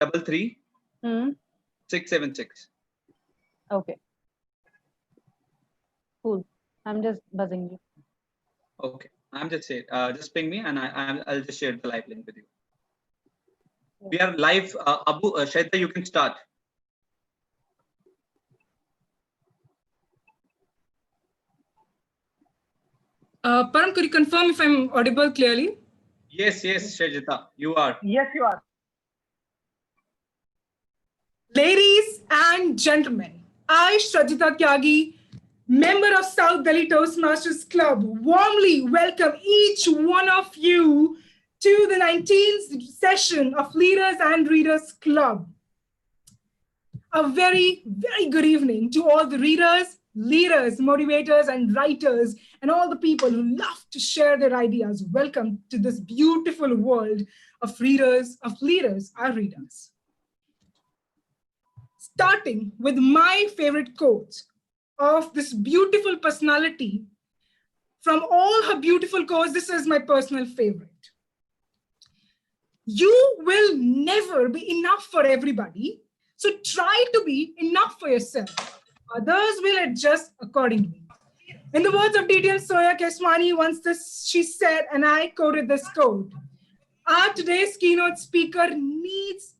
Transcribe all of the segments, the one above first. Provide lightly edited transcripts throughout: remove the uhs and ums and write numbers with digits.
33 Hmm. 676. Okay. Cool. I'm just buzzing you. Okay, I'm just saying. Just ping me, and I'll just share the live link with you. We are live. Abu Shraddha, you can start. Param, could you confirm if I'm audible clearly? Yes, Shraddha, you are. Yes, you are. Ladies and gentlemen, I, Shraddha Tyagi, member of South Delhi Toastmasters Club, warmly welcome each one of you to the 19th session of Leaders and Readers Club. A very, very good evening to all the readers, leaders, motivators, and writers, and all the people who love to share their ideas. Welcome to this beautiful world of readers, of leaders, and readers. Starting with my favorite quote of this beautiful personality. From all her beautiful quotes, this is my personal favorite. You will never be enough for everybody, so try to be enough for yourself. Others will adjust accordingly. In the words of DTM Sonia Keswani, she said, and I quoted this quote, our today's keynote speaker needs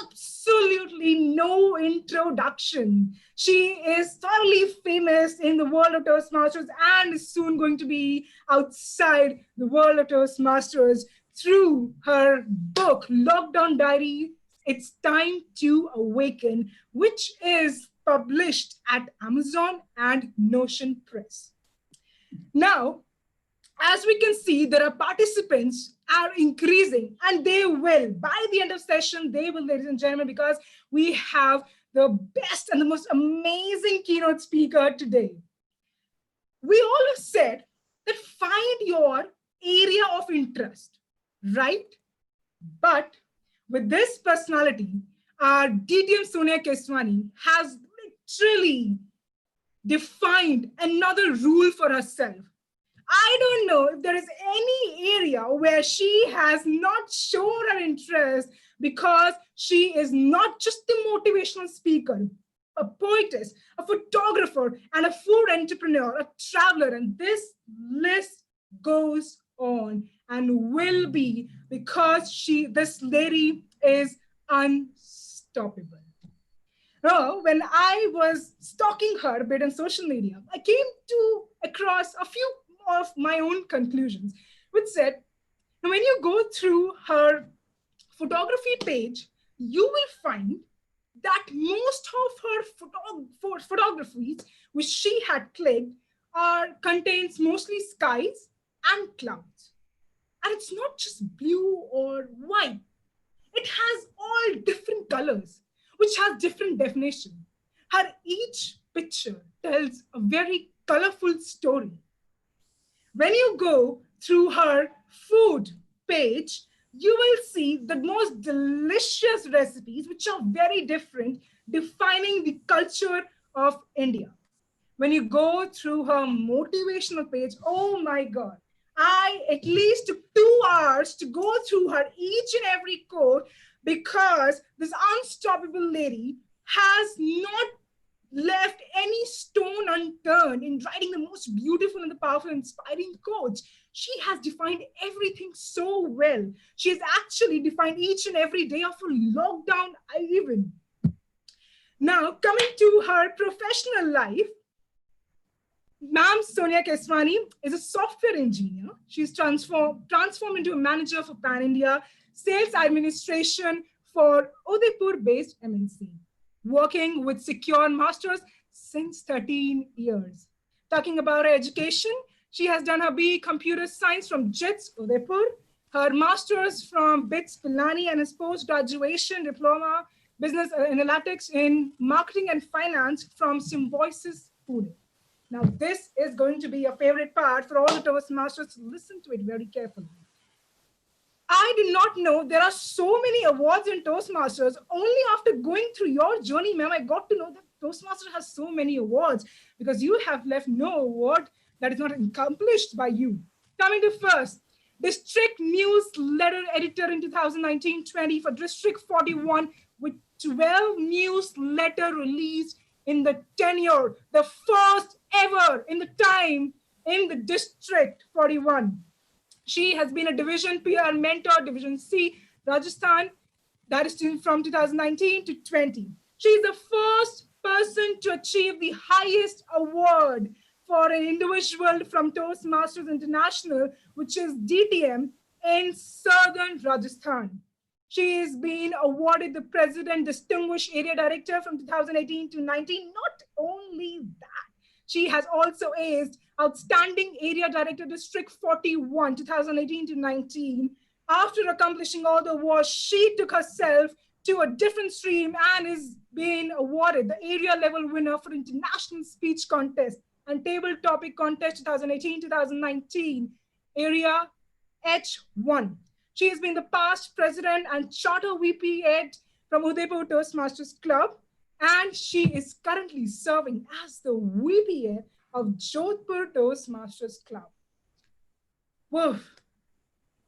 absolutely no introduction. She is thoroughly famous in the world of Toastmasters and is soon going to be outside the world of Toastmasters through her book, Lockdown Diaries, It's Time to Awaken, which is published at Amazon and Notion Press. Now, as we can see, there are participants are increasing, and they will. By the end of session, they will, ladies and gentlemen, because we have the best and the most amazing keynote speaker today. We all have said that find your area of interest, right? But with this personality, our DTM Sonia Keswani has literally defined another rule for herself. I don't know if there is any area where she has not shown her interest, because she is not just a motivational speaker, a poetess, a photographer, and a food entrepreneur, a traveler, and this list goes on and will be, because this lady is unstoppable. Now, when I was stalking her a bit on social media, I came across a few of my own conclusions, which said, when you go through her photography page, you will find that most of her photographies which she had clicked contains mostly skies and clouds. And it's not just blue or white. It has all different colors, which has different definition. Each picture tells a very colorful story. When you go through her food page, you will see the most delicious recipes, which are very different, defining the culture of India. When you go through her motivational page, oh my God, I at least took 2 hours to go through her each and every quote, because this unstoppable lady has not left any stone unturned in writing the most beautiful and the powerful, inspiring quotes. She has defined everything so well. She has actually defined each and every day of her lockdown even. Now, coming to her professional life, Ma'am Sonia Keswani is a software engineer. She's transformed into a manager for Pan India sales administration for Udaipur-based MNC, working with Secure Masters since 13 years. Talking about her education, she has done her BE Computer Science from JITS, Udaipur, her Master's from BITS, Pilani, and his post-graduation diploma, Business Analytics in Marketing and Finance from Symbiosis, Pune. Now, this is going to be a favorite part for all the Toastmasters. Listen to it very carefully. I did not know there are so many awards in Toastmasters. Only after going through your journey, ma'am, I got to know that Toastmasters has so many awards, because you have left no award that is not accomplished by you. Coming to first, District Newsletter Editor in 2019-20 for District 41, with 12 newsletter released in the tenure, the first ever in the time in the District 41. She has been a Division PR mentor, Division C, Rajasthan, that is from 2019 to 20. She is the first person to achieve the highest award for an individual from Toastmasters International, which is DTM in Southern Rajasthan. She is being awarded the President Distinguished Area Director from 2018 to 19. Not only that, she has also aced Outstanding Area Director District 41, 2018 to 19. After accomplishing all the awards, she took herself to a different stream and is being awarded the area level winner for International Speech Contest and Table Topic Contest 2018-2019, Area H1. She has been the past president and charter VP head from Udaipur Toastmasters Club, and she is currently serving as the VP head of Jodhpur Toastmasters Club. Whoa.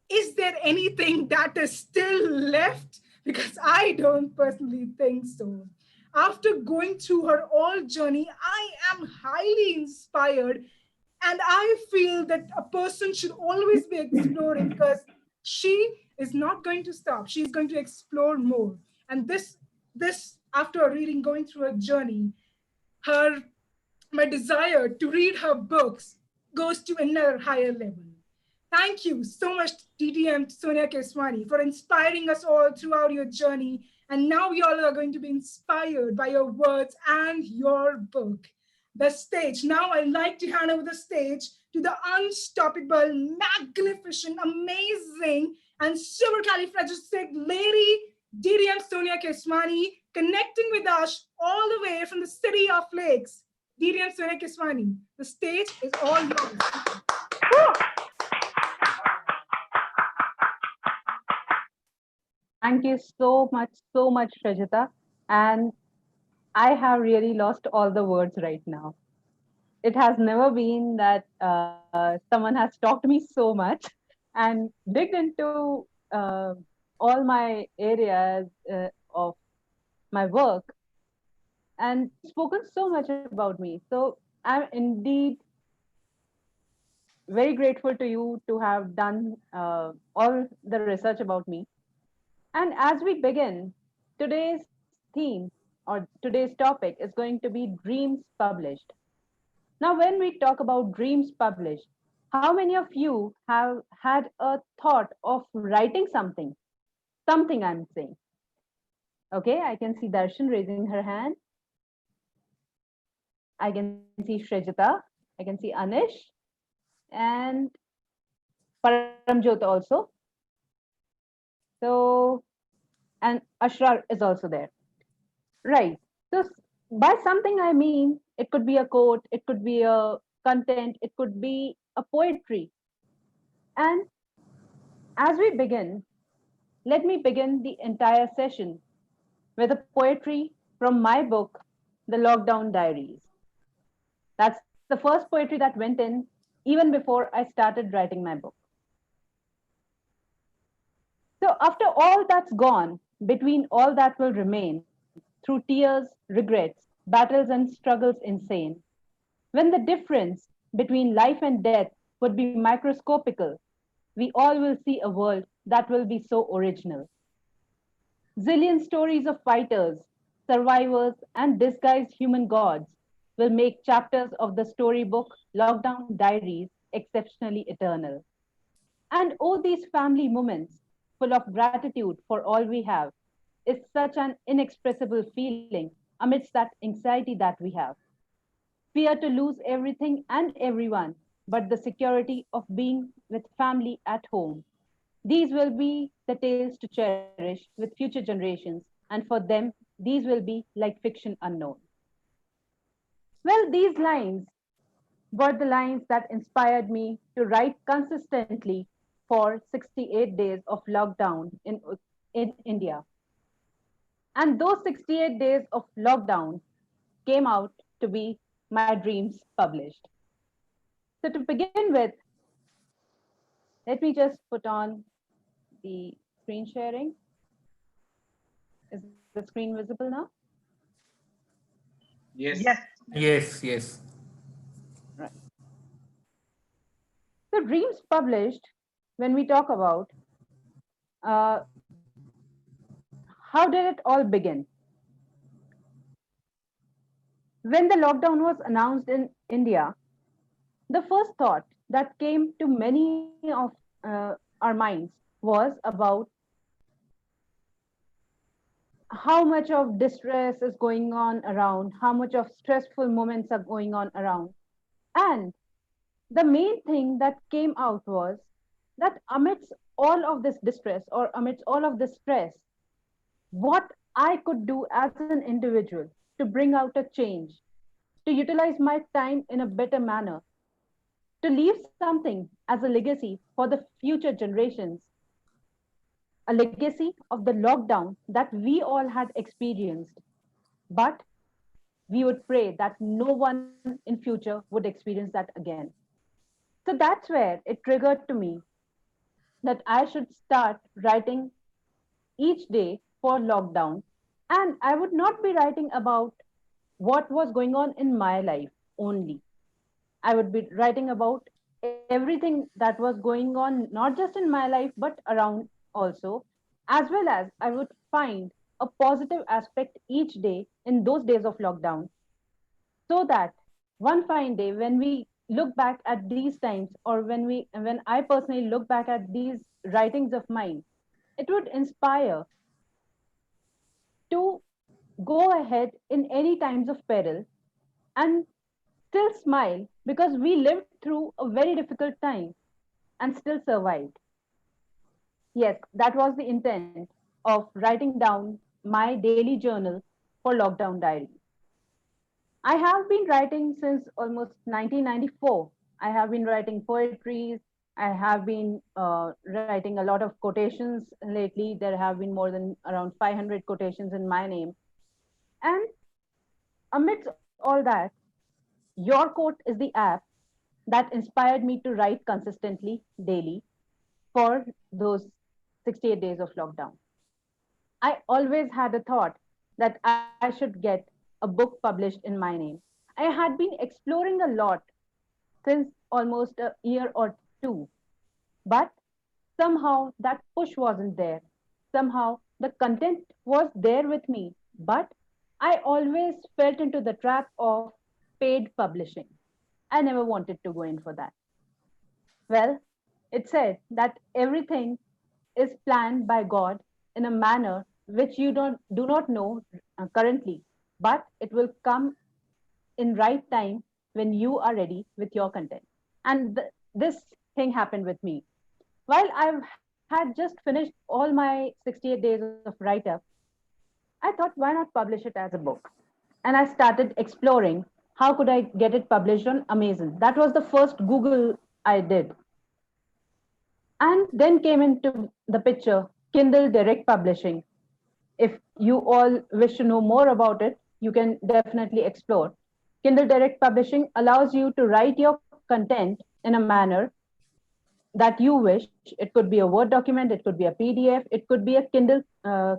Is there anything that is still left? Because I don't personally think so. After going through her whole journey, I am highly inspired, and I feel that a person should always be exploring, because she is not going to stop. She's going to explore more. And this after reading, going through her journey, my desire to read her books goes to another higher level. Thank you so much, DTM Sonia Keswani, for inspiring us all throughout your journey. And now you all are going to be inspired by your words and your book. The stage. Now I'd like to hand over the stage to the unstoppable, magnificent, amazing, and supercalifragistic lady, DTM Sonia Keswani, connecting with us all the way from the city of lakes. DTM Sonia Keswani, the stage is all yours. Thank you so much, Rajita. And I have really lost all the words right now. It has never been that someone has talked to me so much and digged into all my areas of my work and spoken so much about me. So I'm indeed very grateful to you to have done all the research about me. And as we begin, today's theme or today's topic is going to be dreams published. Now, when we talk about dreams published, how many of you have had a thought of writing something? Something I'm saying. Okay, I can see Darshan raising her hand. I can see Shrejita. I can see Anish and Paramjot also. So, and Ashrar is also there. Right. So by something I mean, it could be a quote, it could be a content, it could be a poetry. And as we begin, let me begin the entire session with a poetry from my book, The Lockdown Diaries. That's the first poetry that went in even before I started writing my book. So after all that's gone, between all that will remain, through tears, regrets, battles, and struggles insane, when the difference between life and death would be microscopical, we all will see a world that will be so original. Zillion stories of fighters, survivors, and disguised human gods will make chapters of the storybook Lockdown Diaries exceptionally eternal. And oh, these family moments, full of gratitude for all we have, is such an inexpressible feeling amidst that anxiety that we have. Fear to lose everything and everyone, but the security of being with family at home. These will be the tales to cherish with future generations, and for them, these will be like fiction unknown. Well, these lines were the lines that inspired me to write consistently for 68 days of lockdown in India. And those 68 days of lockdown came out to be my dreams published. So to begin with, let me just put on the screen sharing. Is it the screen visible now? Yes. Yes, yes. Right. So dreams published, when we talk about, uh, how did it all begin? When the lockdown was announced in India, the first thought that came to many of our minds was about how much of distress is going on around, how much of stressful moments are going on around. And the main thing that came out was that amidst all of this distress or amidst all of this stress, what I could do as an individual to bring out a change, to utilize my time in a better manner, to leave something as a legacy for the future generations, a legacy of the lockdown that we all had experienced. But we would pray that no one in future would experience that again. So that's where it triggered to me that I should start writing each day for lockdown. And I would not be writing about what was going on in my life only. I would be writing about everything that was going on, not just in my life, but around also, as well as I would find a positive aspect each day in those days of lockdown, so that one fine day when we look back at these times, or when I personally look back at these writings of mine, it would inspire to go ahead in any times of peril and still smile because we lived through a very difficult time and still survived. Yes, that was the intent of writing down my daily journal for Lockdown Diaries. I have been writing since almost 1994. I have been writing poetries. I have been writing a lot of quotations lately. There have been more than around 500 quotations in my name. And amidst all that, Your Quote is the app that inspired me to write consistently daily for those 68 days of lockdown. I always had a thought that I should get a book published in my name. I had been exploring a lot since almost a year or two, but somehow that push wasn't there. Somehow the content was there with me, but I always felt into the trap of paid publishing. I never wanted to go in for that. Well, it said that everything is planned by God in a manner which you don't do not know currently, but it will come in right time when you are ready with your content. And this thing happened with me. While I had just finished all my 68 days of write up, I thought, why not publish it as a book? And I started exploring how could I get it published on Amazon. That was the first Google I did. And then came into the picture Kindle Direct Publishing. If you all wish to know more about it, you can definitely explore. Kindle Direct Publishing allows you to write your content in a manner that you wish. It could be a Word document, it could be a PDF, it could be a Kindle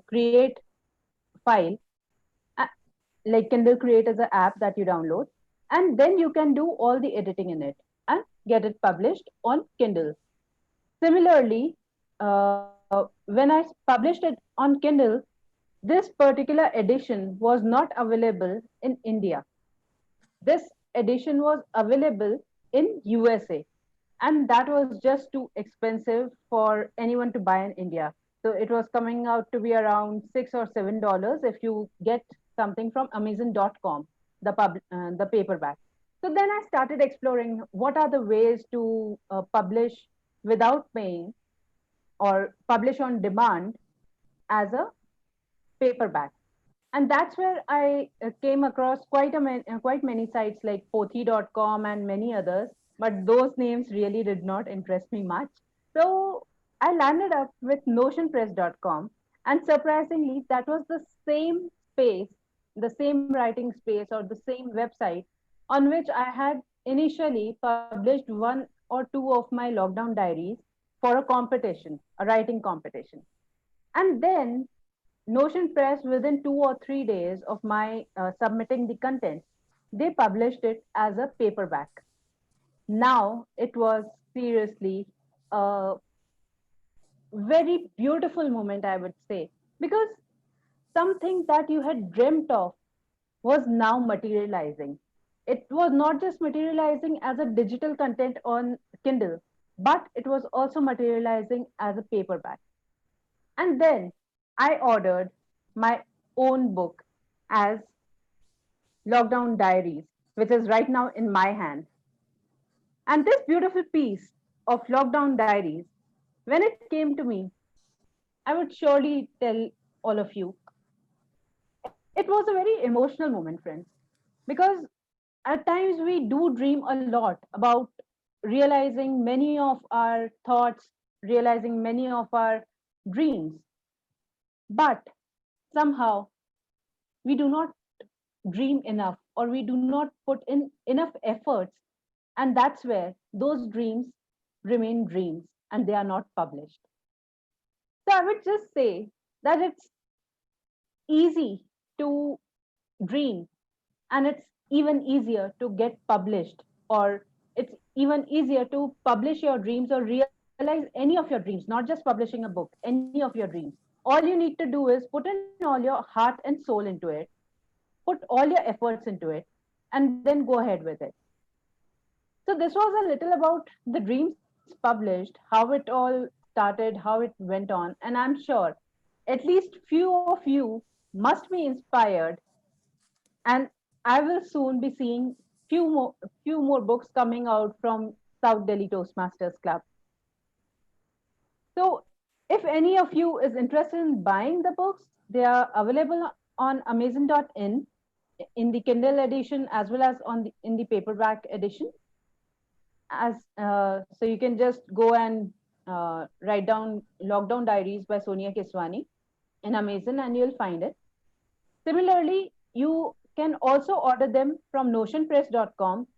Create file. Uh, like Kindle Create is an app that you download, and then you can do all the editing in it and get it published on Kindle. Similarly, when I published it on Kindle, this particular edition was not available in India. This edition was available in USA, and that was just too expensive for anyone to buy in India. So it was coming out to be around $6 or $7 if you get something from Amazon.com, the paperback. So then I started exploring what are the ways to publish without paying or publish on demand as a paperback. And that's where I came across quite many sites like Pothi.com and many others, but those names really did not impress me much. So I landed up with notionpress.com, and surprisingly, that was the same space, the same writing space, or the same website on which I had initially published one or two of my lockdown diaries for a competition, a writing competition. And then Notion Press, within 2 or 3 days of my submitting the content, they published it as a paperback. Now it was seriously a very beautiful moment, I would say, because something that you had dreamt of was now materializing. It was not just materializing as a digital content on Kindle, but it was also materializing as a paperback. And then I ordered my own book as Lockdown Diaries, which is right now in my hand. And this beautiful piece of Lockdown Diaries, when it came to me, I would surely tell all of you, it was a very emotional moment, friends, because at times we do dream a lot about realizing many of our thoughts, realizing many of our dreams, but somehow we do not dream enough or we do not put in enough efforts, and that's where those dreams remain dreams and they are not published. So I would just say that it's easy to dream, and it's even easier to get published, or it's even easier to publish your dreams or realize any of your dreams, not just publishing a book, any of your dreams. All you need to do is put in all your heart and soul into it, put all your efforts into it, and then go ahead with it. So this was a little about the dreams published, how it all started, how it went on, and I'm sure at least few of you must be inspired, and I will soon be seeing few more books coming out from South Delhi Toastmasters Club. So if any of you is interested in buying the books, they are available on Amazon.in in the Kindle edition as well as in the paperback edition. As so, you can just go and write down Lockdown Diaries by Sonia Keswani in Amazon, and you'll find it. Similarly, you can also order them from notionpress.com.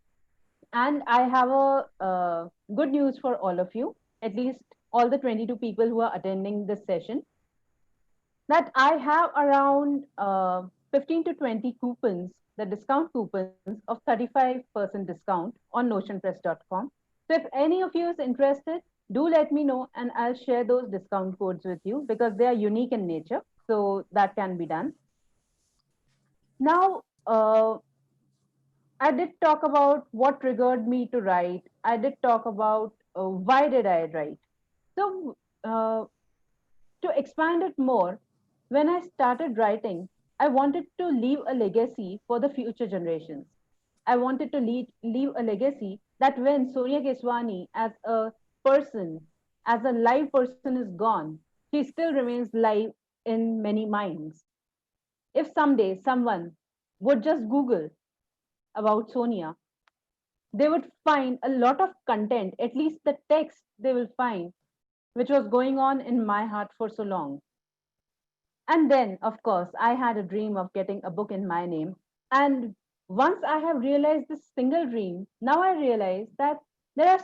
And I have a good news for all of you, at least all the 22 people who are attending this session, that I have around 15 to 20 coupons, the discount coupons of 35% discount on notionpress.com. So if any of you is interested, do let me know and I'll share those discount codes with you because they are unique in nature. So that can be done. Now, I did talk about what triggered me to write. I did talk about why did I write. So to expand it more, when I started writing, I wanted to leave a legacy for the future generations. I wanted to leave a legacy that when Sonia Keswani as a person, as a live person is gone, she still remains live in many minds. If someday someone would just Google about Sonia, they would find a lot of content, at least the text they will find, which was going on in my heart for so long. And then, of course, I had a dream of getting a book in my name. And once I have realized this single dream, now I realize that there are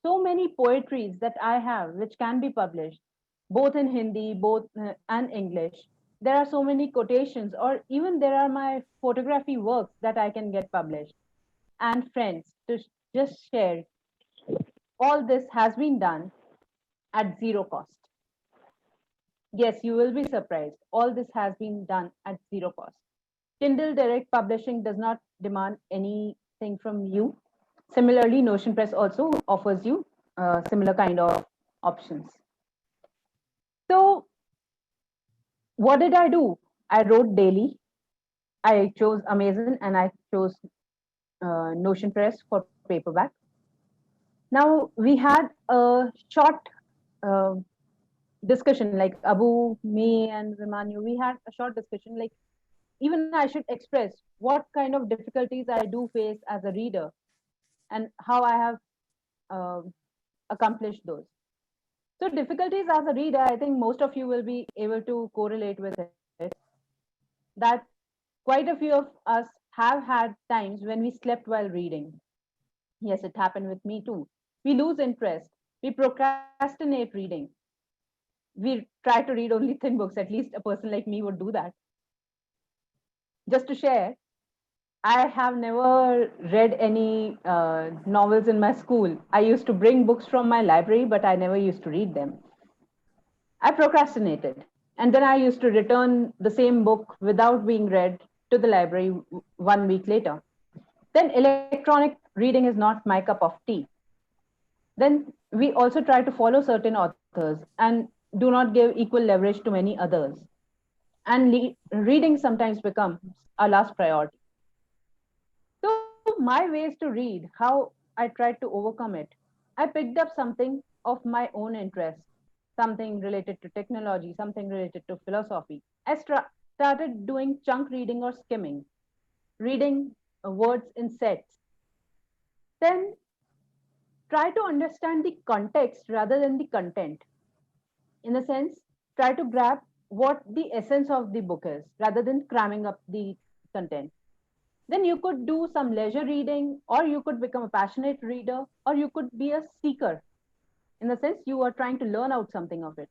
so many poetries that I have which can be published, both in Hindi, both and English. There are so many quotations, or even there are my photography works that I can get published. And friends, to just share, all this has been done at zero cost. Yes, you will be surprised. All this has been done at zero cost. Kindle Direct Publishing does not demand anything from you. Similarly, Notion Press also offers you similar kind of options. So, what did I do? I wrote daily. I chose Amazon and I chose Notion Press for paperback. Now, we had a short uh, discussion, like Abu, me, and Vimanyu. We had a short discussion, like even I should express what kind of difficulties I do face as a reader and how I have uh, accomplished those. So, difficulties as a reader, I think most of you will be able to correlate with it. That quite a few of us have had times when we slept while reading. Yes, it happened with me too. We lose interest, we procrastinate reading. we try to read only thin books. At least a person like me would do that. Just to share, I have never read any novels in my school. I used to bring books from my library, but I never used to read them. I procrastinated. And then I used to return the same book without being read to the library 1 week later. Then electronic reading is not my cup of tea. Then we also try to follow certain authors and do not give equal leverage to many others. And reading sometimes becomes our last priority. So my ways to read, how I tried to overcome it, I picked up something of my own interest, something related to technology, something related to philosophy. I started doing chunk reading or skimming, reading words in sets. Then try to understand the context rather than the content. In a sense, try to grab what the essence of the book is rather than cramming up the content. Then you could do some leisure reading, or you could become a passionate reader, or you could be a seeker. In the sense, you are trying to learn out something of it.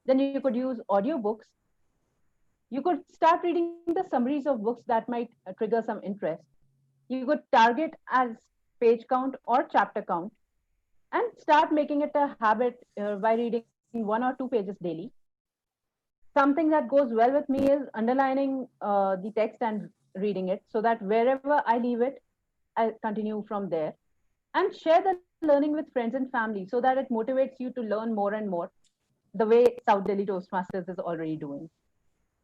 Then you could use audiobooks. You could start reading the summaries of books that might trigger some interest. You could target as page count or chapter count and start making it a habit by reading 1 or 2 pages daily. Something that goes well with me is underlining the text and reading it so that wherever I leave it, I continue from there. And share the learning with friends and family so that it motivates you to learn more and more, the way South Delhi Toastmasters is already doing.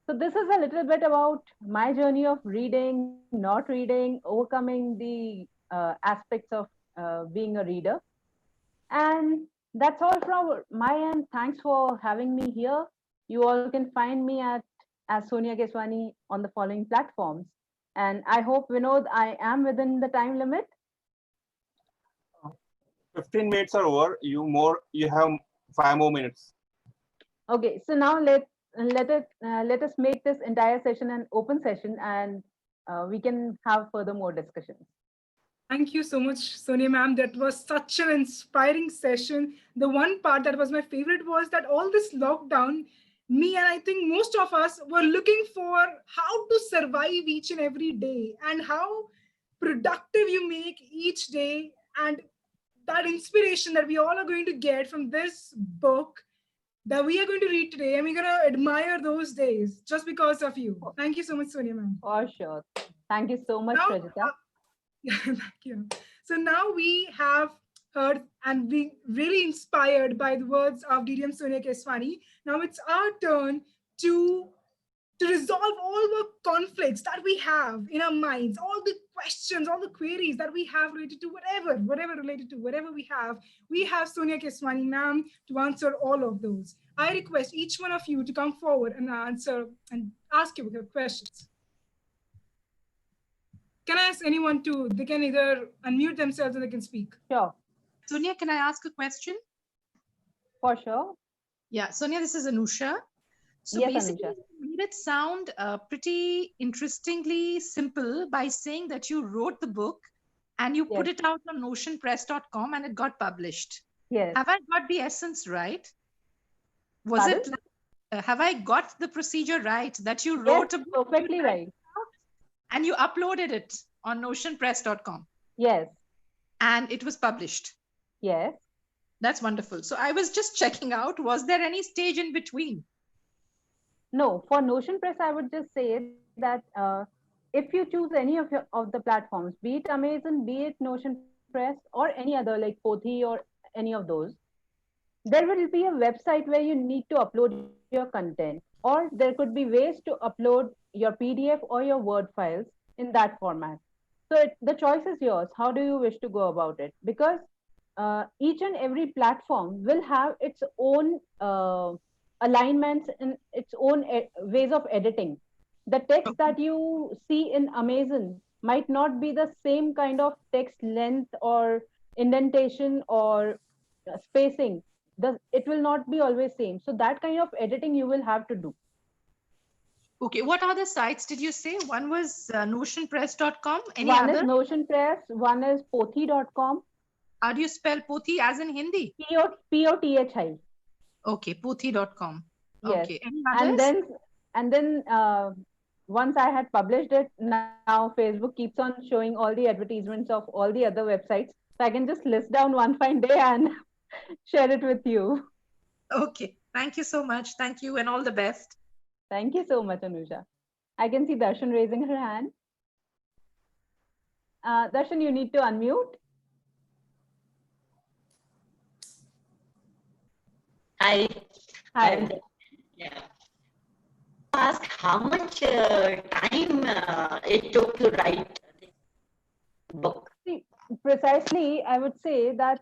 So this is a little bit about my journey of reading, not reading, overcoming the aspects of being a reader. And that's all from my end. Thanks for having me here. You all can find me at as Sonia Keswani on the following platforms. And I hope, Vinod, I am within the time limit. 15 minutes are over. You have 5 more minutes. Okay, so now let us make this entire session an open session, and we can have further more discussions. Thank you so much, Sonia ma'am. That was such an inspiring session. The one part that was my favorite was that all this lockdown, me and I think most of us were looking for how to survive each and every day and how productive you make each day, and that inspiration that we all are going to get from this book that we are going to read today, and we're going to admire those days just because of you. Thank you so much, Sonia ma'am. For sure. Thank you so much, Rajita. Thank you. So now we have heard and being really inspired by the words of DTM Sonia Keswani. Now it's our turn to resolve all the conflicts that we have in our minds, all the questions, all the queries that we have related to whatever related to whatever we have Sonia Keswani ma'am to answer all of those. I request each one of you to come forward and answer and ask your questions. Can I ask anyone to, they can either unmute themselves or they can speak. Sure. Sonia, can I ask a question? For sure. Yeah, Sonia, this is Anusha. So yes, basically, Anusha. you made it sound pretty interestingly simple by saying that you wrote the book and you put it out on notionpress.com and it got published. Yes. Have I got the essence right? Was Pardon? It like, have I got the procedure right that you wrote a book? Perfectly right. And you uploaded it on notionpress.com. Yes. And it was published. Yes. That's wonderful. So I was just checking out, was there any stage in between? No, for Notion Press, I would just say that if you choose any of the platforms, be it Amazon, be it Notion Press, or any other like Pothi or any of those, there will be a website where you need to upload your content, or there could be ways to upload your PDF or your Word files in that format. So the choice is yours. How do you wish to go about it? Because each and every platform will have its own alignments and its own ways of editing. The text that you see in Amazon might not be the same kind of text length or indentation or spacing. It will not be always same. So that kind of editing you will have to do. Okay, what other sites did you say? One was notionpress.com. One is Notion Press, one is pothi.com. How do you spell Pothi as in Hindi? Pothi. Okay, pothi.com. Yes. Okay. Any And others? then once I had published it, now Facebook keeps on showing all the advertisements of all the other websites. So I can just list down one fine day and share it with you. Okay. Thank you so much. Thank you and all the best. Thank you so much, Anusha. I can see Darshan raising her hand. Darshan, you need to unmute. Hi. Hi. Yeah. Ask how much time it took to write this book. See, precisely, I would say that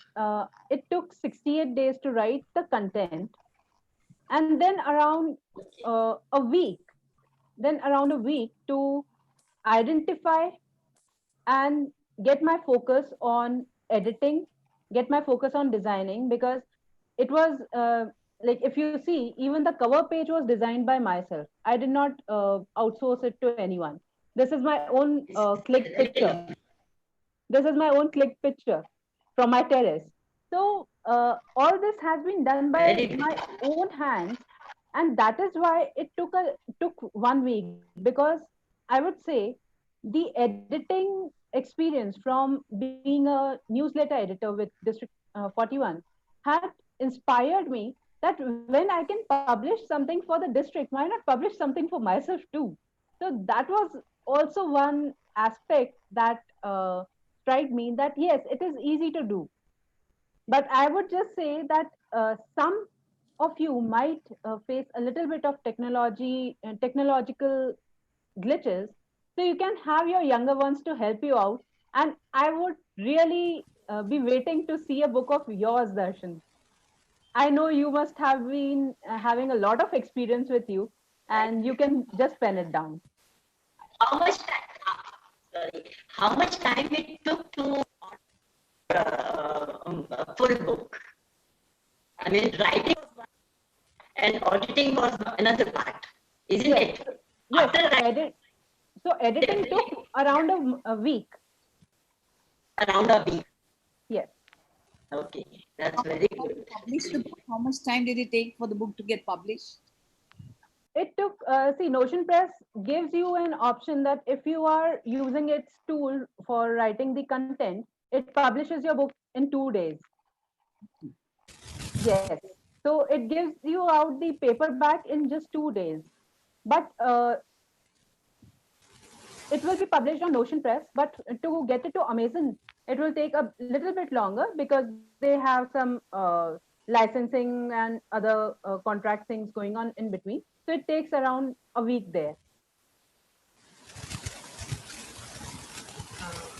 it took 68 days to write the content, and then around a week, to identify and get my focus on editing, get my focus on designing, because it was like, if you see, even the cover page was designed by myself. I did not outsource it to anyone. This is my own click picture. This is my own click picture from my terrace. So all this has been done by Very my good. own hands, and that is why it took 1 week, because I would say the editing experience from being a newsletter editor with District 41 had inspired me that when I can publish something for the district, why not publish something for myself too? So that was also one aspect that strike me, that yes, it is easy to do. But I would just say that some of you might face a little bit of technological glitches. So you can have your younger ones to help you out. And I would really be waiting to see a book of yours, Darshan. I know you must have been having a lot of experience with you, and you can just pen it down. How much time, sorry, how much time it took to a full book? I mean, writing was one and auditing was another part, isn't Yes, it? yes. After writing, So editing took around a week. around a week. Yes. Okay, that's very How good. publish the book? How much time did it take for the book to get published? It took, see, Notion Press gives you an option that if you are using its tool for writing the content, it publishes your book in 2 days. Yes. So it gives you out the paperback in just 2 days. But it will be published on Notion Press. But to get it to Amazon, it will take a little bit longer because they have some licensing and other contract things going on in between. So it takes around a week there.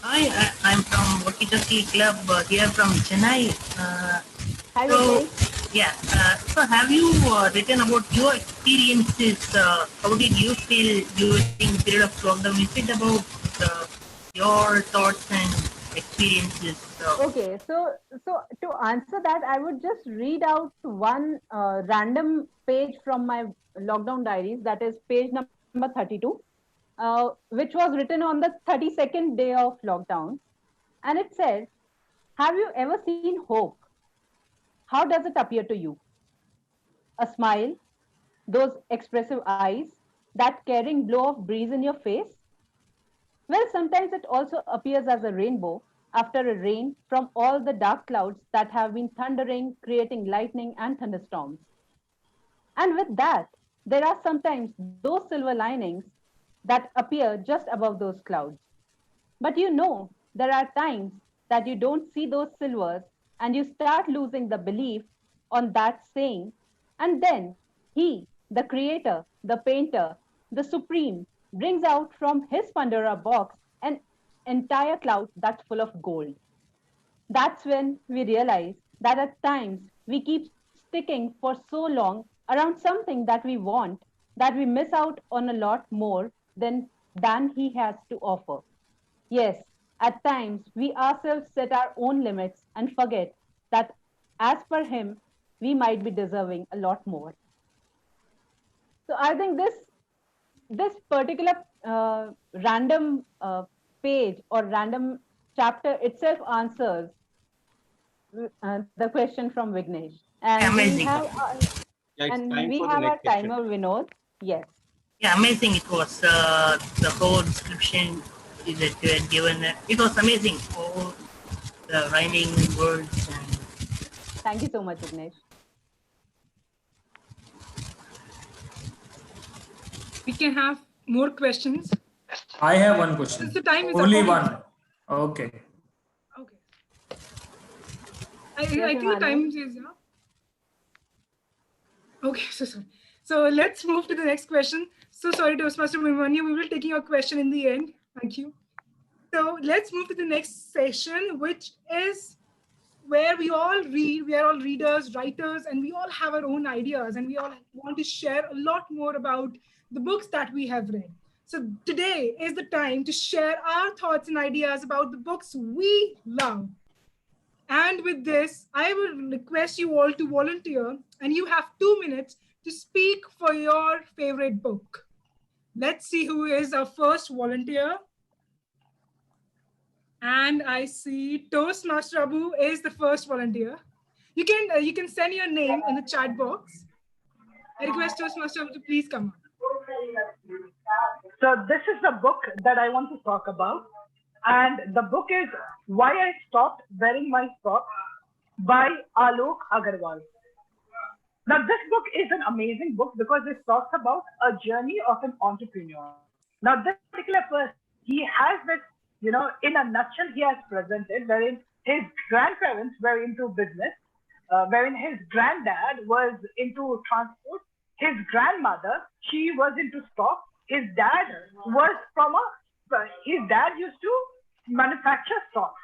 Hi, I'm from Walkie Talkie Club here from Chennai. Hi, So, Vignesh. yeah, so have you written about your experiences? How did you feel during the period of lockdown? Is it about your thoughts and experiences? Okay, so to answer that, I would just read out one random page from my lockdown diaries. That is page number 32, which was written on the 32nd day of lockdown, and it said, "Have you ever seen hope? How does it appear to you? A smile, those expressive eyes, that caring blow of breeze in your face? Well, sometimes it also appears as a rainbow after a rain from all the dark clouds that have been thundering, creating lightning and thunderstorms. And with that, there are sometimes those silver linings that appear just above those clouds. But you know, there are times that you don't see those silvers and you start losing the belief on that saying. And then he, the creator, the painter, the supreme, brings out from his Pandora box an entire cloud that's full of gold. That's when we realize that at times we keep sticking for so long around something that we want that we miss out on a lot more than he has to offer. Yes, at times we ourselves set our own limits and forget that as per him, we might be deserving a lot more. So I think this particular random page or random chapter itself answers the question from Vignesh. And we Amazing. have Yeah, it's And time we for the have our next session. timer, Vinod. Yes. Yeah, amazing it was. The whole description that you had given. It was amazing. All the rhyming words and Thank you so much, Vignesh. We can have more questions. I have one question. Since the time is Only up. one. Okay. Okay. I think the time is up. Okay, so sorry. So let's move to the next question. So sorry, Toastmaster Vimanya, we will be taking your question in the end. Thank you. So let's move to the next session, which is where we all read. We are all readers, writers, and we all have our own ideas, and we all want to share a lot more about the books that we have read. So today is the time to share our thoughts and ideas about the books we love. And with this, I will request you all to volunteer, and you have 2 minutes to speak for your favorite book. Let's see who is our first volunteer. And I see Toastmaster Abu is the first volunteer. You can send your name in the chat box. I request Toastmaster Abu to please come on. So this is the book that I want to talk about. And the book is Why I Stopped Wearing My Socks by Alok Agarwal. Now, this book is an amazing book because it talks about a journey of an entrepreneur. Now, this particular person, he has this, in a nutshell, he has presented wherein his grandparents were into business, wherein his granddad was into transport, his grandmother, she was into stock, his dad used to manufacture stocks.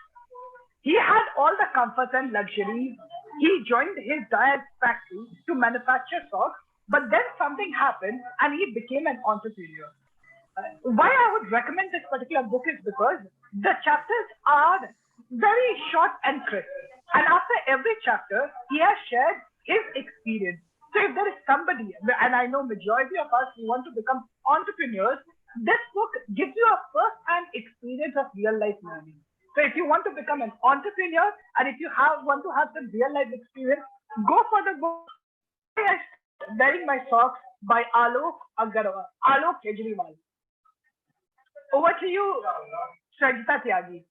He had all the comforts and luxuries. He joined his dad's factory to manufacture stocks, but then something happened and he became an entrepreneur. Why I would recommend this particular book is because the chapters are very short and crisp. And after every chapter, he has shared his experience. So if there is somebody, and I know majority of us who want to become entrepreneurs, this book gives you a first-hand experience of real-life learning. So if you want to become an entrepreneur, and if you want to have some real-life experience, go for the book Wearing My Socks by Alok Kejriwal. Over to you, Shrajita Tyagi.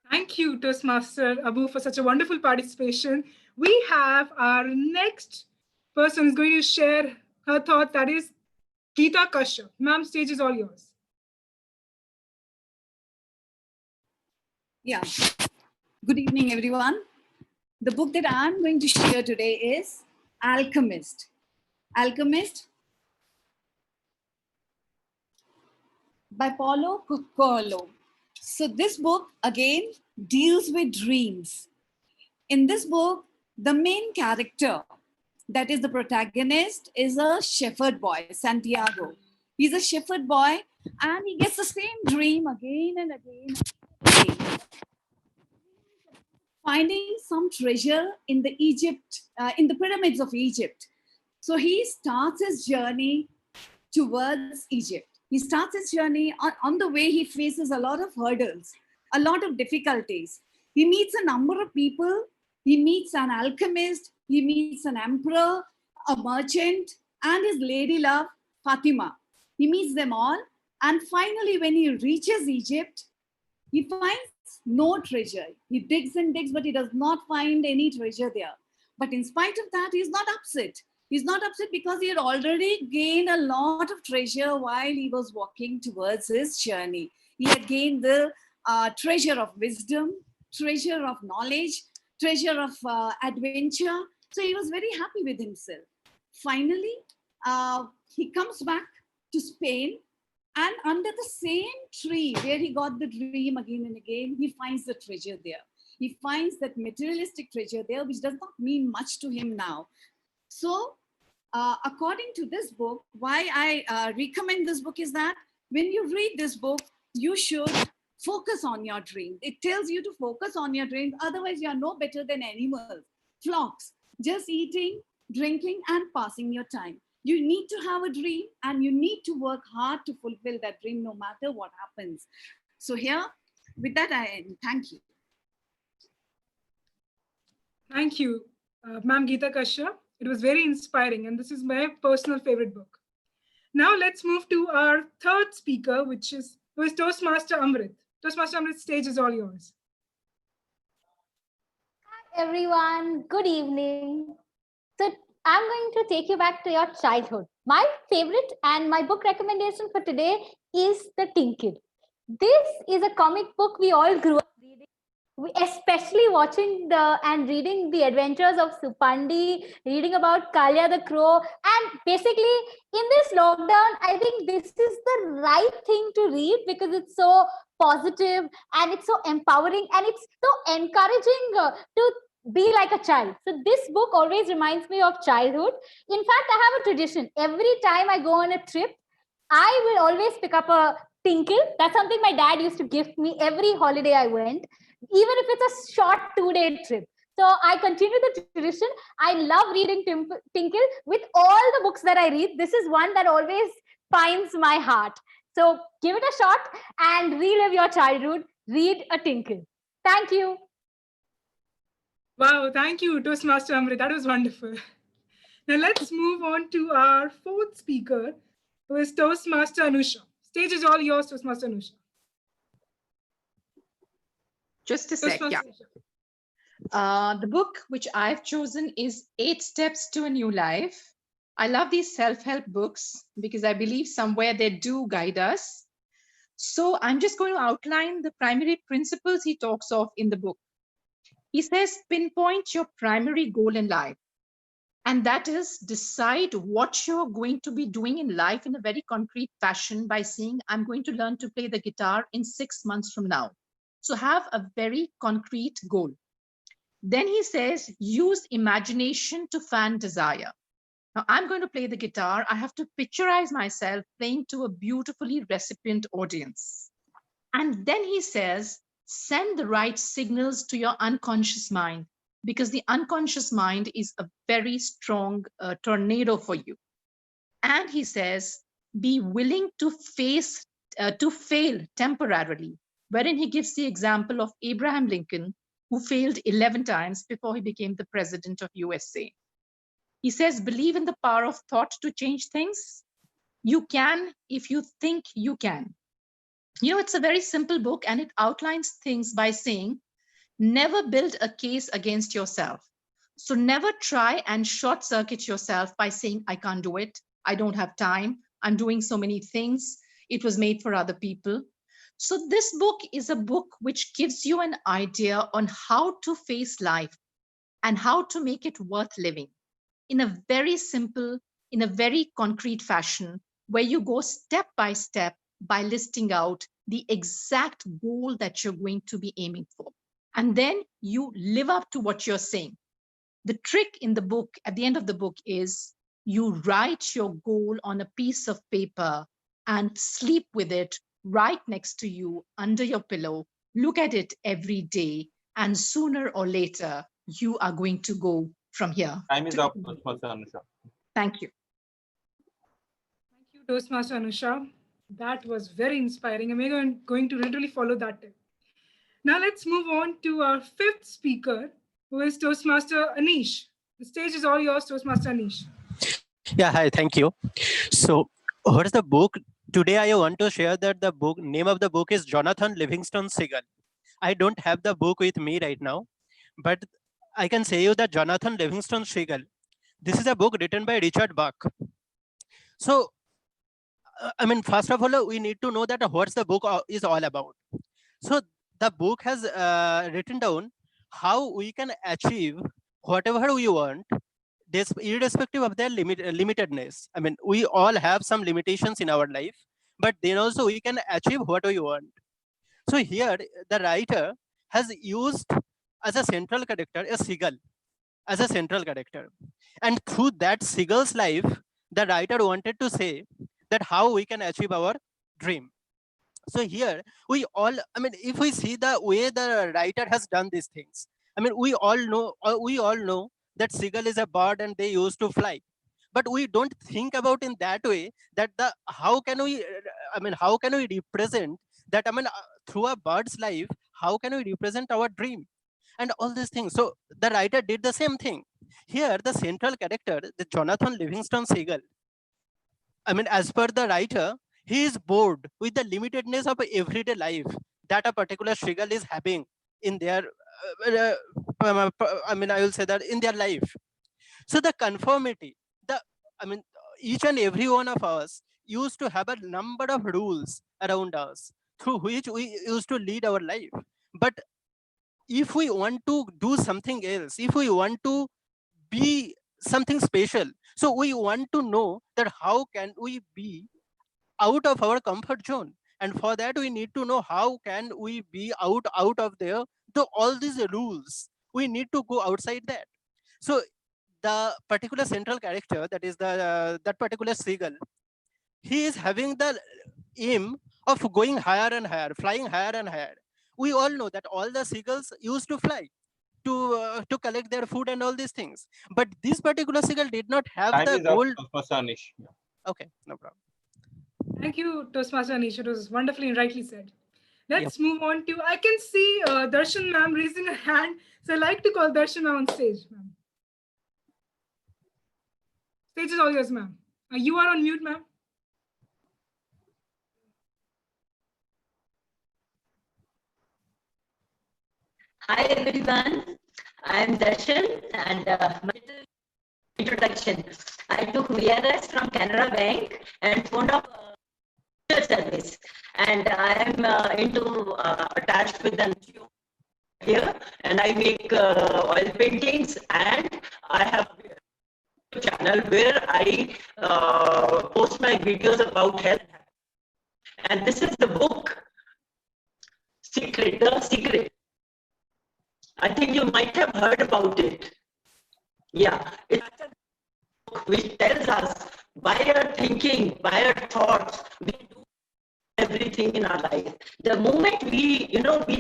Thank you, Toastmaster Abu, for such a wonderful participation. We have our next person who's going to share her thought, that is Geeta Kashyap. Ma'am, stage is all yours. Yeah. Good evening, everyone. The book that I'm going to share today is Alchemist. Alchemist by Paulo Coelho. So this book, again, deals with dreams. In this book, the main character, that is the protagonist, is a shepherd boy, Santiago. He's a shepherd boy, and he gets the same dream again and again and again. Finding some treasure in the pyramids of Egypt. So he starts his journey towards Egypt. He starts his journey. On the way, he faces a lot of hurdles, a lot of difficulties. He meets a number of people. He meets an alchemist. He meets an emperor, a merchant, and his lady love, Fatima. He meets them all. And finally, when he reaches Egypt, he finds no treasure. He digs and digs, but he does not find any treasure there. But in spite of that, he's not upset. He's not upset because he had already gained a lot of treasure while he was walking towards his journey. He had gained the treasure of wisdom, treasure of knowledge, treasure of adventure. So he was very happy with himself. Finally, he comes back to Spain, and under the same tree where he got the dream again and again, he finds the treasure there. He finds that materialistic treasure there, which does not mean much to him now. So according to this book, why I recommend this book is that when you read this book, you should focus on your dream. It tells you to focus on your dreams. Otherwise, you are no better than animals, flocks, just eating, drinking, and passing your time. You need to have a dream, and you need to work hard to fulfill that dream no matter what happens. So here, with that, I end. Thank you. Thank you, Ma'am Geeta Kashyap. It was very inspiring, and this is my personal favorite book. Now let's move to our third speaker, who is Toastmaster Amrit. Toastmaster Amrit, stage is all yours. Hi everyone, good evening. So I'm going to take you back to your childhood. My favorite and my book recommendation for today is The Tinkle. This is a comic book we all grew up reading. We especially watching and reading the adventures of Supandi, reading about Kalia the Crow, and basically in this lockdown, I think this is the right thing to read because it's so positive and it's so empowering and it's so encouraging to be like a child. So this book always reminds me of childhood. In fact, I have a tradition. Every time I go on a trip, I will always pick up a Tinkle. That's something my dad used to gift me every holiday I went, even if it's a short 2-day trip. So I continue the tradition. I love reading Tinkle. With all the books that I read, this is one that always finds my heart. So give it a shot and relive your childhood. Read a Tinkle. Thank you. Wow, thank you, Toastmaster Amrit. That was wonderful. Now let's move on to our fourth speaker, who is Toastmaster Anusha. Stage is all yours, Toastmaster Anusha. Just a sec, yeah. The book which I've chosen is 8 Steps to a New Life. I love these self-help books because I believe somewhere they do guide us. So I'm just going to outline the primary principles he talks of in the book. He says, pinpoint your primary goal in life. And that is decide what you're going to be doing in life in a very concrete fashion by saying, I'm going to learn to play the guitar in 6 months from now. So have a very concrete goal. Then he says, use imagination to fan desire. Now I'm going to play the guitar. I have to picturize myself playing to a beautifully recipient audience. And then he says, send the right signals to your unconscious mind, because the unconscious mind is a very strong tornado for you. And he says, be willing to fail temporarily, wherein he gives the example of Abraham Lincoln, who failed 11 times before he became the president of USA. He says, believe in the power of thought to change things. You can if you think you can. You know, it's a very simple book and it outlines things by saying, never build a case against yourself. So never try and short circuit yourself by saying, I can't do it. I don't have time. I'm doing so many things. It was made for other people. So this book is a book which gives you an idea on how to face life and how to make it worth living in a very simple, in a very concrete fashion, where you go step by step by listing out the exact goal that you're going to be aiming for. And then you live up to what you're saying. The trick in the book, at the end of the book, is you write your goal on a piece of paper and sleep with it right next to you under your pillow. Look at it every day, and sooner or later, you are going to go from here. Time is up, Toastmaster Anusha. Thank you. Thank you, Toastmaster Anusha. That was very inspiring. And we're going to literally follow that tip. Now let's move on to our fifth speaker, who is Toastmaster Anish. The stage is all yours, Toastmaster Anish. Yeah, hi, thank you. So what is the book? Today I want to share that the book, name of the book is Jonathan Livingston Seagull. I don't have the book with me right now, but I can say you that Jonathan Livingston Seagull, this is a book written by Richard Bach. So, I mean, first of all, we need to know that what's the book is all about. So the book has written down how we can achieve whatever we want, this irrespective of their limitedness. I mean, we all have some limitations in our life, but then also we can achieve what we want. So here the writer has used as a central character a seagull as a central character, and through that seagull's life, the writer wanted to say that how we can achieve our dream. So here we all, I mean, if we see the way the writer has done these things, I mean, we all know that seagull is a bird and they used to fly, but we don't think about in that way that how can we represent that, I mean, through a bird's life, how can we represent our dream and all these things. So the writer did the same thing. Here, the central character, the Jonathan Livingston Seagull, I mean, as per the writer, he is bored with the limitedness of everyday life that a particular seagull is having in their, I mean, I will say that in their life. So the conformity, I mean, each and every one of us used to have a number of rules around us through which we used to lead our life. But if we want to do something else, if we want to be something special, so we want to know that how can we be out of our comfort zone, and for that we need to know how can we be out of there. So all these rules, we need to go outside that. So the particular central character, that is the that particular seagull, he is having the aim of going higher and higher, flying higher and higher. We all know that all the seagulls used to fly to collect their food and all these things, but this particular seagull did not have Time the is up, goal. Toastmaster Anish. Okay, no problem. Thank you, Toastmaster Anish. It was wonderfully and rightly said. Let's Yep. move on to, I can see Darshan ma'am raising her hand. So I'd like to call Darshan ma'am on stage. Ma'am. Stage is all yours, ma'am. You are on mute, ma'am. Hi everyone, I am Darshan and my introduction. I took VRS from Canara Bank and phoned up service, and I am attached with an here, and I make oil paintings, and I have a channel where I post my videos about health. And this is the book, The Secret. I think you might have heard about it. Yeah, it's a book which tells us by our thinking, by our thoughts, we do everything in our life. The moment we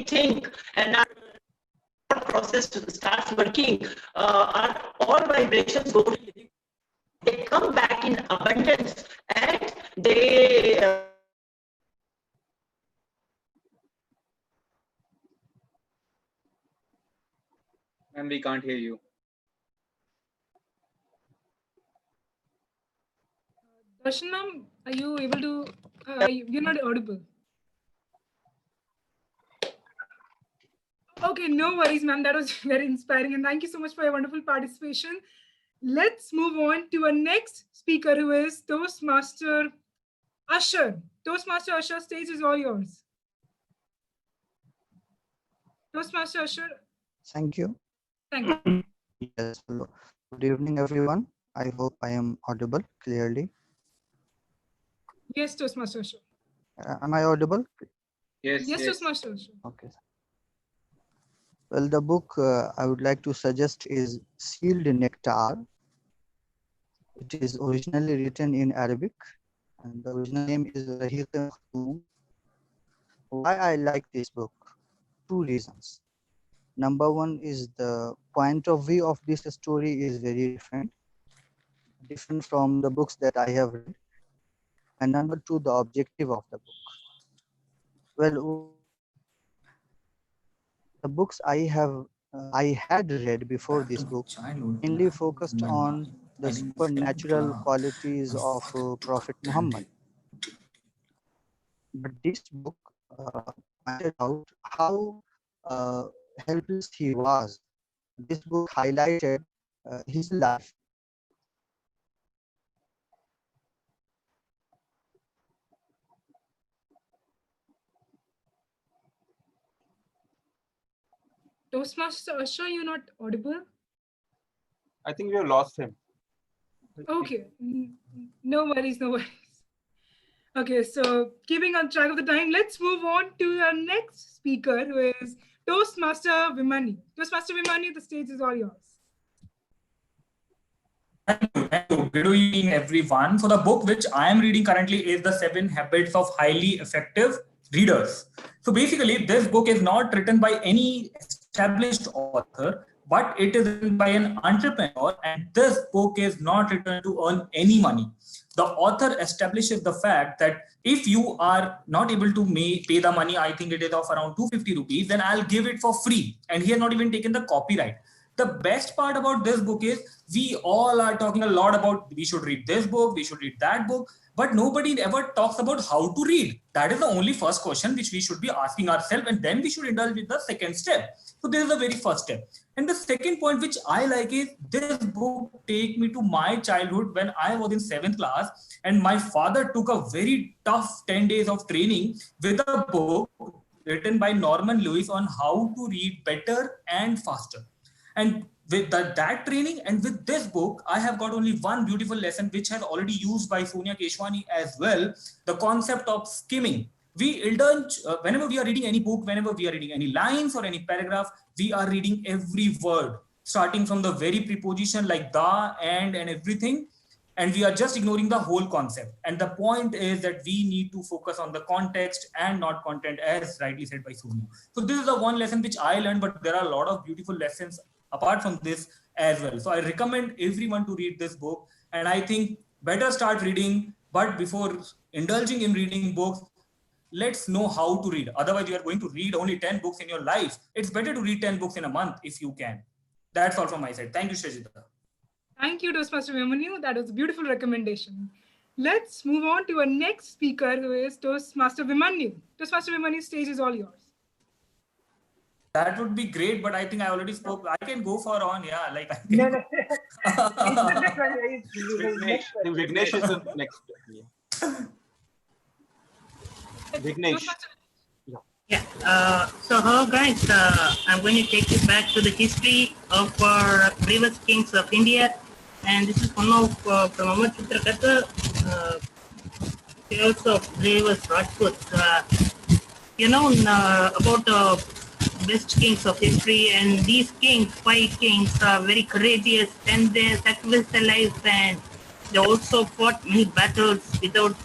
think and our process starts working, all vibrations go. They come back in abundance, and they. And we can't hear you. Darshan ma'am, are you able to, you're not audible. Okay, no worries, ma'am. That was very inspiring. And thank you so much for your wonderful participation. Let's move on to our next speaker, who is Toastmaster Usher. Toastmaster Usher, stage is all yours. Toastmaster Usher. Thank you. Thank you. Yes, hello. Good evening, everyone. I hope I am audible clearly. Yes, Toastmaster Usher. Am I audible? Yes, yes. Toastmaster Usher. Okay. Well, the book I would like to suggest is Sealed Nectar. It is originally written in Arabic, and the original name is Rahiq Makhtoom. Why I like this book? Two reasons. Number one is the point of view of this story is very different from the books that I have read. And number two, the objective of the book. Well, the books I had read before this book mainly focused on the supernatural qualities of Prophet Muhammad. But this book pointed out how helpless he was. This book highlighted his life. Toastmaster Usher, you're not audible? I think we have lost him. Okay, no worries, no worries. Okay, so keeping on track of the time, let's move on to our next speaker, who is Toastmaster Vimani. Toastmaster Vimani, the stage is all yours. Thank you. Good evening, everyone. So the book which I am reading currently is The 7 Habits of Highly Effective Readers. So basically, this book is not written by any established author, but it is written by an entrepreneur, and this book is not written to earn any money. The author establishes the fact that if you are not able to pay the money, I think it is of around 250 rupees, then I'll give it for free. And he has not even taken the copyright. The best part about this book is we all are talking a lot about we should read this book, we should read that book, but nobody ever talks about how to read. That is the only first question which we should be asking ourselves, and then we should indulge with the second step. So this is the very first step. And the second point which I like is this book take me to my childhood when I was in 7th class, and my father took a very tough 10 days of training with a book written by Norman Lewis on how to read better and faster. And with that training and with this book, I have got only one beautiful lesson which has already used by Sonia Keswani as well, the concept of skimming. We indulge, whenever we are reading any book, whenever we are reading any lines or any paragraph, we are reading every word, starting from the very preposition like the, and everything. And we are just ignoring the whole concept. And the point is that we need to focus on the context and not content, as rightly said by Sonia. So this is the one lesson which I learned, but there are a lot of beautiful lessons apart from this as well. So I recommend everyone to read this book. And I think better start reading, but before indulging in reading books, let's know how to read. Otherwise, you are going to read only 10 books in your life. It's better to read 10 books in a month if you can. That's all from my side. Thank you, Shrejita. Thank you, Toastmaster Vimanyu. That was a beautiful recommendation. Let's move on to our next speaker, who is Toastmaster Vimanyu. Toastmaster Vimanyu, stage is all yours. That would be great, but I think I already spoke. I can go for on, yeah. Like I can No, no. Vignesh is the next. Vignesh. Yeah. So hello guys, I'm going to take you back to the history of our previous kings of India, and this is one of from Chitrakarta, tales of previous Rajputs. About best kings of history, and these kings, 5 kings, are very courageous, and they sacrificed their lives, and they also fought many battles without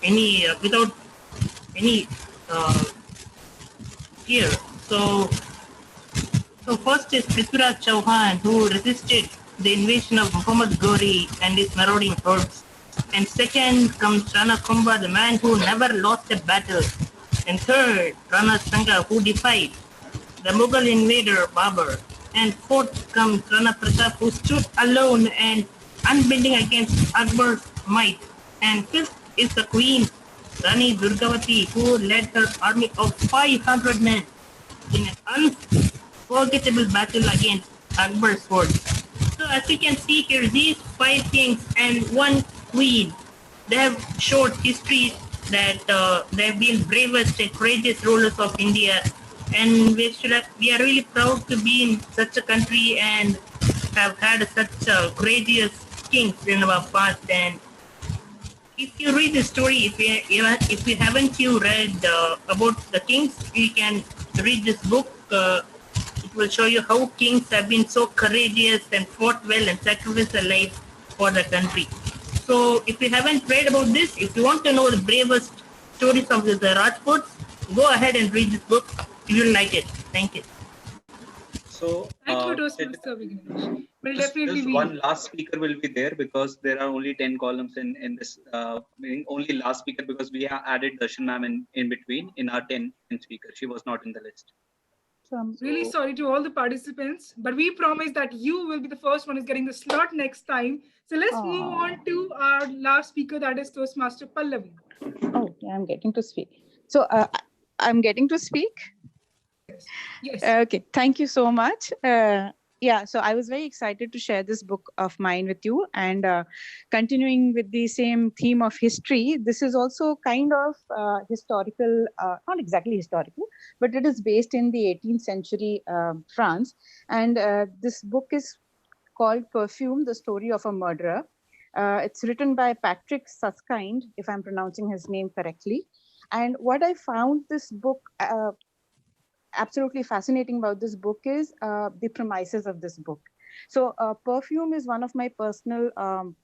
any fear. So first is Prithviraj Chauhan, who resisted the invasion of Muhammad Ghori and his marauding hordes. And second comes Rana Kumbha, the man who never lost a battle. And third, Rana Sanga, who defied the Mughal invader Babur. And fourth comes Rana Pratap, who stood alone and unbending against Akbar's might. And fifth is the queen, Rani Durgavati, who led her army of 500 men in an unforgettable battle against Akbar's force. So as you can see here, these 5 kings and 1 queen, they have showed history that they have been bravest and courageous rulers of India, and we are really proud to be in such a country and have had such courageous kings in our past. And if you read the story, if you haven't read about the kings, you can read this book. It will show you how kings have been so courageous and fought well and sacrificed their life for the country. So if you haven't read about this, if you want to know the bravest stories of the Rajputs, go ahead and read this book. You will like it. Thank you. So Thank you, Toastmaster Vignesh. Will definitely just be one last speaker will be there, because there are only 10 columns in this meaning only last speaker, because we have added Darshan ma'am in between in our 10 speakers. She was not in the list. So I'm really sorry to all the participants, but we promise that you will be the first one who's getting the slot next time. So let's move on to our last speaker, that is Toastmaster Pallavi. Oh, yeah, I'm getting to speak. So I'm getting to speak? Yes. Okay, thank you so much. Yeah, so I was very excited to share this book of mine with you, and continuing with the same theme of history, this is also kind of historical, not exactly historical, but it is based in the 18th century France. And this book is called Perfume, the Story of a Murderer. It's written by Patrick Suskind, if I'm pronouncing his name correctly. And what I found this book absolutely fascinating about this book is the premises of this book. So perfume is one of my personal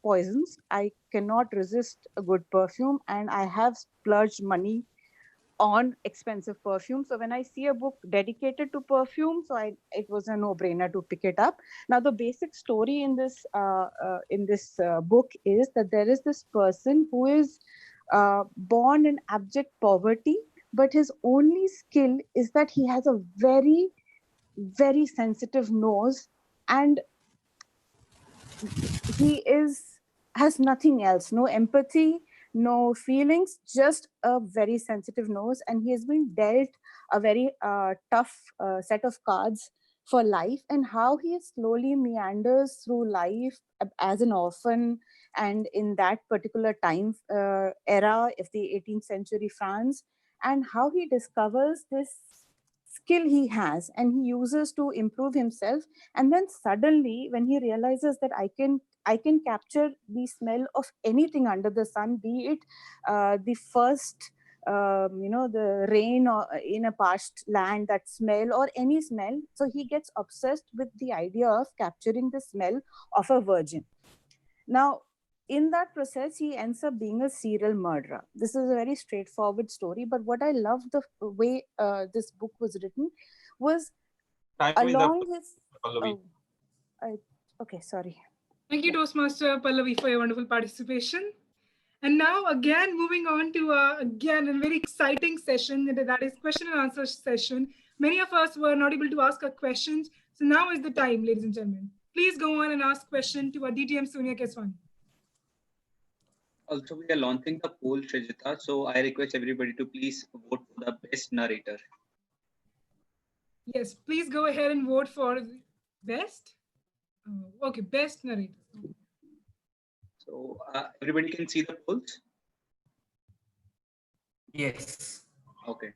poisons. I cannot resist a good perfume, and I have splurged money on expensive perfume. So when I see a book dedicated to perfume, so it was a no-brainer to pick it up. Now the basic story in this book is that there is this person who is born in abject poverty, but his only skill is that he has a very, very sensitive nose and he has nothing else, no empathy, no feelings, just a very sensitive nose, and he has been dealt a very tough set of cards for life, and how he slowly meanders through life as an orphan, and in that particular time era of the 18th century France, and how he discovers this skill he has and he uses to improve himself, and then suddenly when he realizes that I can capture the smell of anything under the sun, be it the first the rain or in a parched land, that smell or any smell. So he gets obsessed with the idea of capturing the smell of a virgin. Now, in that process, he ends up being a serial murderer. This is a very straightforward story, but what I love the way this book was written was along his. Okay, sorry. Thank you, Toastmaster Pallavi, for your wonderful participation. And now, again, moving on to again a very exciting session, that is question and answer session. Many of us were not able to ask our questions, so now is the time, ladies and gentlemen. Please go on and ask question to our DTM Sonia Keswani. Also, we are launching the poll, Srijita, so I request everybody to please vote for the best narrator. Yes, please go ahead and vote for best. Okay, best narrator. So everybody can see the polls? Yes. Okay.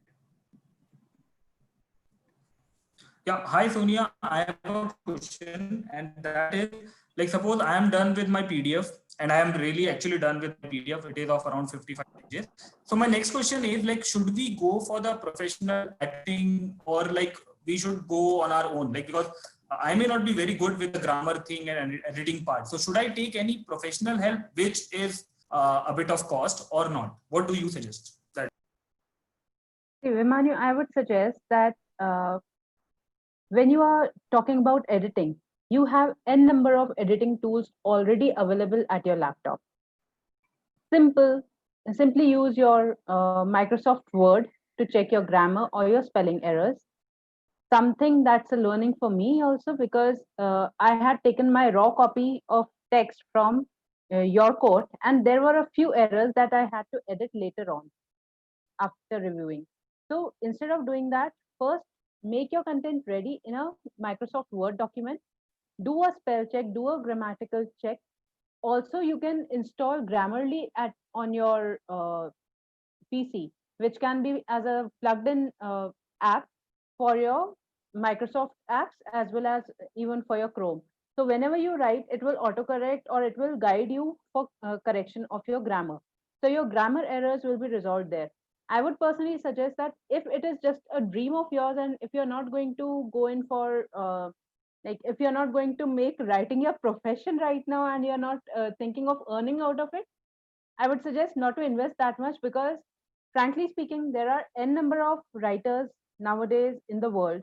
Yeah, hi Sonia, I have a question, and that is, like, suppose I am done with my PDF, and I am really actually done with my PDF. It is of around 55 pages. So my next question is, like, should we go for the professional acting, or like we should go on our own? Like, because I may not be very good with the grammar thing and editing part. So should I take any professional help, which is a bit of cost, or not? What do you suggest? That Vimanyu, I would suggest that when you are talking about editing, you have n number of editing tools already available at your laptop. Simply use your Microsoft Word to check your grammar or your spelling errors. Something that's a learning for me also, because I had taken my raw copy of text from your court, and there were a few errors that I had to edit later on after reviewing. So instead of doing that, first make your content ready in a Microsoft Word document, do a spell check, do a grammatical check. Also, you can install Grammarly on your PC, which can be as a plugged-in app for your Microsoft apps, as well as even for your Chrome. So whenever you write, it will autocorrect, or it will guide you for correction of your grammar. So your grammar errors will be resolved there. I would personally suggest that if it is just a dream of yours, and if you're not going to go in for if you're not going to make writing your profession right now, and you're not thinking of earning out of it, I would suggest not to invest that much, because frankly speaking, there are n number of writers nowadays in the world.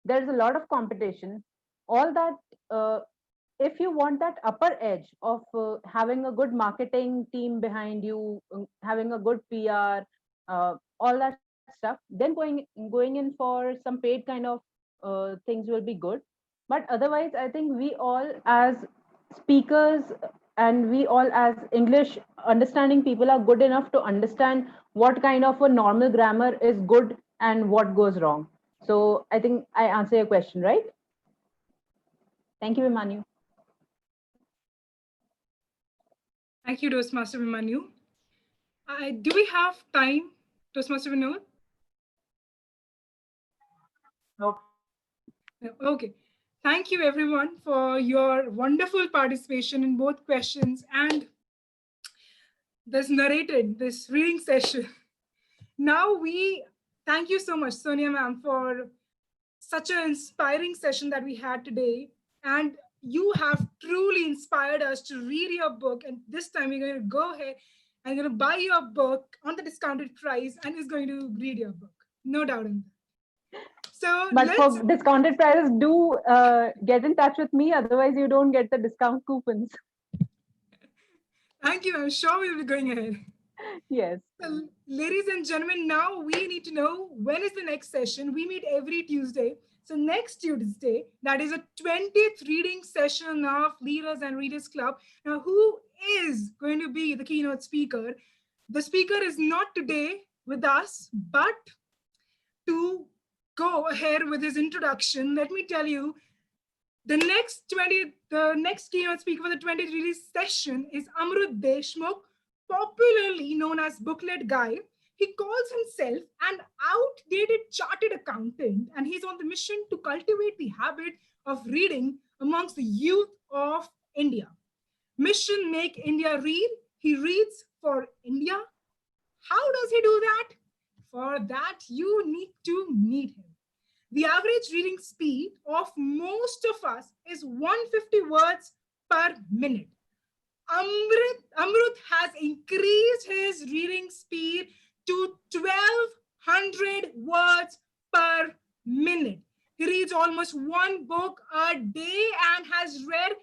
There's a lot of competition. All that, if you want that upper edge of having a good marketing team behind you, having a good PR, all that stuff, then going in for some paid kind of things will be good. But otherwise, I think we all as speakers, and we all as English understanding people are good enough to understand what kind of a normal grammar is good and what goes wrong. So I think I answer your question, right? Thank you, Vimanyu. Thank you, Toastmaster Vimanyu. Do we have time, Toastmaster Vinod? No. Okay. Thank you, everyone, for your wonderful participation in both questions and this reading session. Now we thank you so much, Sonia ma'am, for such an inspiring session that we had today. And you have truly inspired us to read your book. And this time we're going to go ahead and going to buy your book on the discounted price and is going to read your book. No doubt in that. So, but for discounted prices, do get in touch with me. Otherwise, you don't get the discount coupons. Thank you. I'm sure we'll be going ahead. Yes. So, ladies and gentlemen, now we need to know when is the next session. We meet every Tuesday. So next Tuesday, that is a 20th reading session of Leaders and Readers Club. Now, who is going to be the keynote speaker? The speaker is not today with us, but to go ahead with his introduction, let me tell you, the next keynote speaker for the 20th release session is Amrut Deshmukh, popularly known as Booklet Guy. He calls himself an outdated chartered accountant, and he's on the mission to cultivate the habit of reading amongst the youth of India. Mission Make India Read. He reads for India. How does he do that? For that, you need to meet him. The average reading speed of most of us is 150 words per minute. Amrut has increased his reading speed to 1200 words per minute. He reads almost one book a day and has read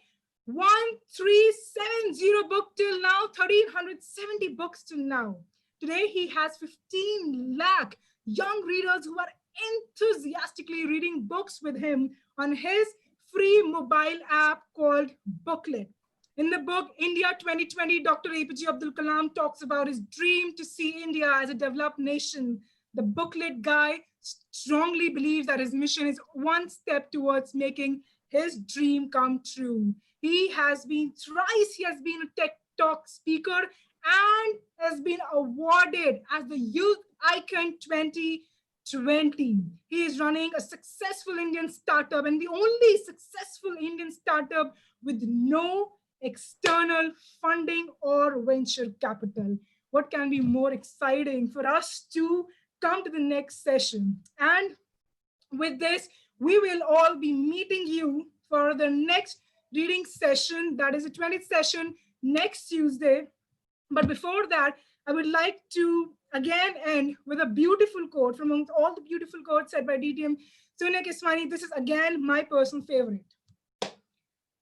1370 book till now, 1370 books till now. Today, he has 15 lakh young readers who are enthusiastically reading books with him on his free mobile app called Booklet. In the book, India 2020, Dr. APJ Abdul Kalam talks about his dream to see India as a developed nation. The Booklet Guy strongly believes that his mission is one step towards making his dream come true. He has been a TED Talk speaker and has been awarded as the Youth Icon 2020. He is running a successful Indian startup and the only successful Indian startup with no external funding or venture capital. What can be more exciting for us to come to the next session? And with this, we will all be meeting you for the next reading session. That is the 20th session next Tuesday. But before that, I would like to again end with a beautiful quote from amongst all the beautiful quotes said by DTM Sonia Keswani. This is again my personal favorite.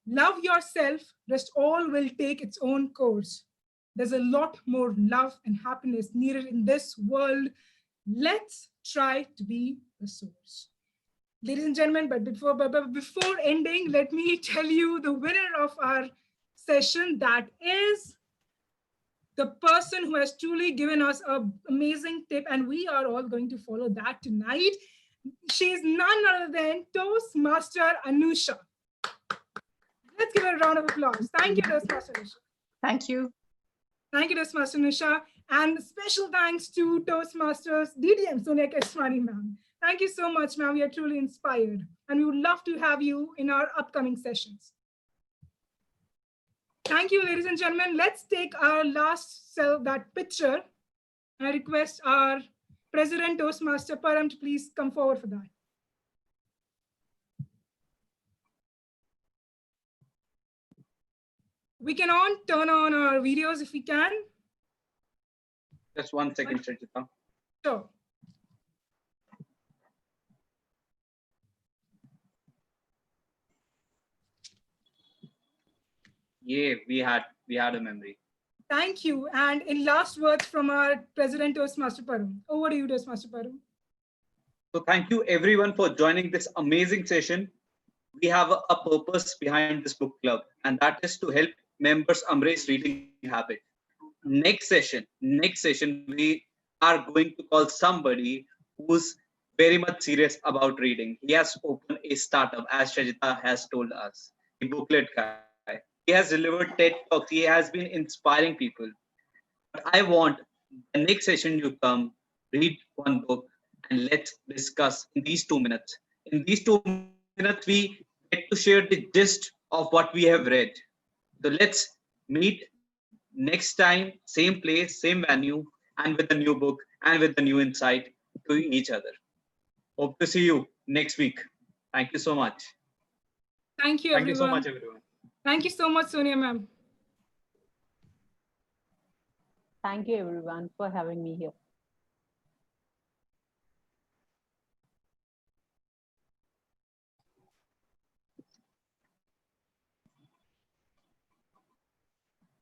Love yourself, rest all will take its own course. There's a lot more love and happiness needed in this world. Let's try to be the source. Ladies and gentlemen, but before ending, let me tell you the winner of our session. That is the person who has truly given us an amazing tip, and we are all going to follow that tonight. She is none other than Toastmaster Anusha. Let's give her a round of applause. Thank you, Toastmaster Anusha. Thank you. Thank you, Toastmaster Anusha. And special thanks to Toastmasters DTM Sonia Keswani, ma'am. Thank you so much, ma'am. We are truly inspired. And we would love to have you in our upcoming sessions. Thank you, ladies and gentlemen. Let's take our last that picture. I request our President Toastmaster Param to please come forward for that. We can turn on our videos if we can. Just 1 second, Srijita. Sure. Yeah, we had a memory. Thank you. And in last words from our President Toastmaster Param. Over to you, Toastmaster Param. So thank you everyone for joining this amazing session. We have a purpose behind this book club, and that is to help members embrace reading habit. Next session, we are going to call somebody who's very much serious about reading. He has opened a startup, as Srijita has told us, the Booklet Guy. He has delivered TED Talks. He has been inspiring people. But I want the next session you come, read one book, and let's discuss in these 2 minutes. In these 2 minutes, we get to share the gist of what we have read. So let's meet next time, same place, same venue, and with a new book and with a new insight to each other. Hope to see you next week. Thank you so much. Thank you, everyone. Thank you so much, everyone. Thank you so much, Sonia ma'am. Thank you, everyone, for having me here.